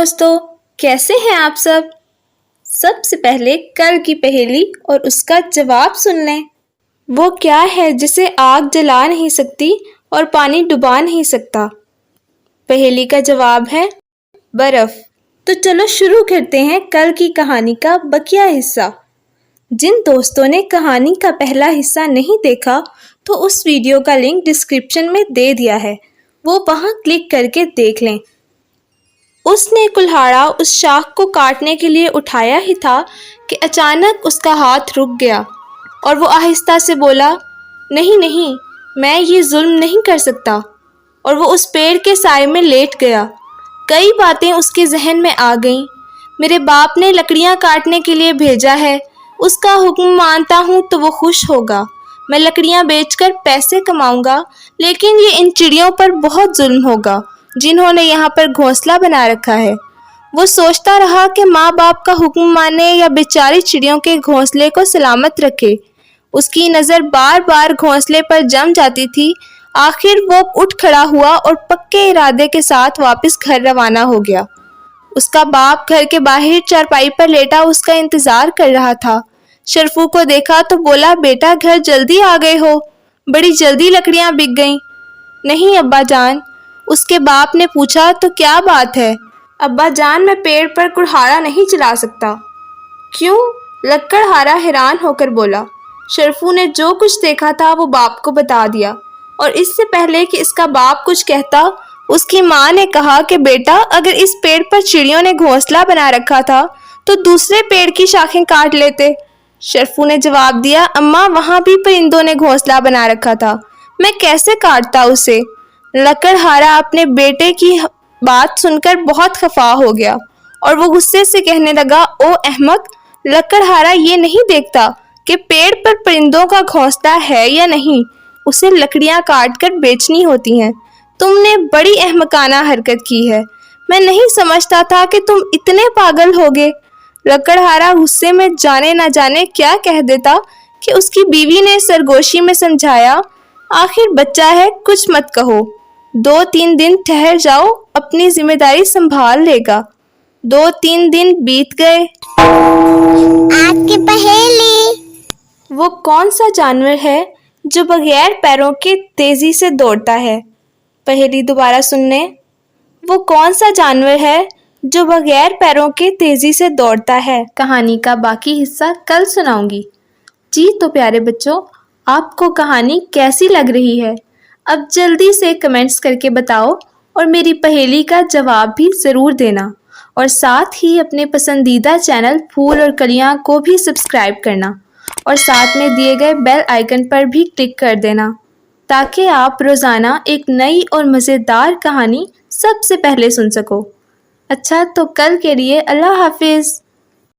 دوستو، کیسے ہیں آپ سب سے پہلے کل کی پہیلی اور اس کا جواب سن لیں۔ وہ کیا ہے جسے آگ جلا نہیں سکتی اور پانی ڈبا نہیں سکتا؟ پہیلی کا جواب ہے برف۔ تو چلو شروع کرتے ہیں کل کی کہانی کا بقیہ حصہ۔ جن دوستوں نے کہانی کا پہلا حصہ نہیں دیکھا تو اس ویڈیو کا لنک ڈسکرپشن میں دے دیا ہے، وہ وہاں کلک کر کے دیکھ لیں۔ اس نے کلہاڑا اس شاخ کو کاٹنے کے لیے اٹھایا ہی تھا کہ اچانک اس کا ہاتھ رک گیا اور وہ آہستہ سے بولا، نہیں، میں یہ ظلم نہیں کر سکتا، اور وہ اس پیڑ کے سائے میں لیٹ گیا۔ کئی باتیں اس کے ذہن میں آ گئیں۔ میرے باپ نے لکڑیاں کاٹنے کے لیے بھیجا ہے، اس کا حکم مانتا ہوں تو وہ خوش ہوگا۔ میں لکڑیاں بیچ کر پیسے کماؤں گا، لیکن یہ ان چڑیوں پر بہت ظلم ہوگا جنہوں نے یہاں پر گھونسلہ بنا رکھا ہے۔ وہ سوچتا رہا کہ ماں باپ کا حکم مانے یا بیچاری چڑیوں کے گھونسلے کو سلامت رکھے۔ اس کی نظر بار بار گھونسلے پر جم جاتی تھی۔ آخر وہ اٹھ کھڑا ہوا اور پکے ارادے کے ساتھ واپس گھر روانہ ہو گیا۔ اس کا باپ گھر کے باہر چارپائی پر لیٹا اس کا انتظار کر رہا تھا۔ شرفو کو دیکھا تو بولا، بیٹا گھر جلدی آ گئے ہو، بڑی جلدی لکڑیاں بک گئیں۔ نہیں ابا جان، اس کے باپ نے پوچھا، تو کیا بات ہے؟ ابا جان، میں پیڑ پر کلہاڑا نہیں چلا سکتا۔ کیوں؟ لکڑہارا حیران ہو کر بولا۔ شرفو نے جو کچھ دیکھا تھا وہ باپ کو بتا دیا، اور اس سے پہلے کہ اس کا باپ کچھ کہتا، اس کی ماں نے کہا کہ بیٹا اگر اس پیڑ پر چڑیوں نے گھونسلہ بنا رکھا تھا تو دوسرے پیڑ کی شاخیں کاٹ لیتے۔ شرفو نے جواب دیا، اماں وہاں بھی پرندوں نے گھونسلہ بنا رکھا تھا، میں کیسے کاٹتا اسے؟ لکڑہارا اپنے بیٹے کی بات سن کر بہت خفا ہو گیا اور وہ غصے سے کہنے لگا، او احمق، لکڑہارا یہ نہیں دیکھتا کہ پیڑ پر پرندوں کا گھونسلہ ہے یا نہیں، اسے لکڑیاں کاٹ کر بیچنی ہوتی ہیں۔ تم نے بڑی احمقانہ حرکت کی ہے، میں نہیں سمجھتا تھا کہ تم اتنے پاگل ہوگے۔ لکڑہارا غصے میں جانے نہ جانے کیا کہہ دیتا کہ اس کی بیوی نے سرگوشی میں سمجھایا، آخر بچہ ہے، کچھ مت کہو، 2-3 دن ٹھہر جاؤ، اپنی ذمہ داری سنبھال لے گا۔ 2-3 دن بیت گئے۔ آج کی پہیلی۔ وہ کون سا جانور ہے جو بغیر پیروں کے تیزی سے دوڑتا ہے؟ پہیلی دوبارہ سننے۔ وہ کون سا جانور ہے جو بغیر پیروں کے تیزی سے دوڑتا ہے؟ کہانی کا باقی حصہ کل سناؤں گی۔ جی تو پیارے بچوں، آپ کو کہانی کیسی لگ رہی ہے؟ اب جلدی سے کمنٹس کر کے بتاؤ، اور میری پہیلی کا جواب بھی ضرور دینا، اور ساتھ ہی اپنے پسندیدہ چینل پھول اور کلیاں کو بھی سبسکرائب کرنا، اور ساتھ میں دیے گئے بیل آئیکن پر بھی کلک کر دینا تاکہ آپ روزانہ ایک نئی اور مزیدار کہانی سب سے پہلے سن سکو۔ اچھا، تو کل کے لیے اللہ حافظ۔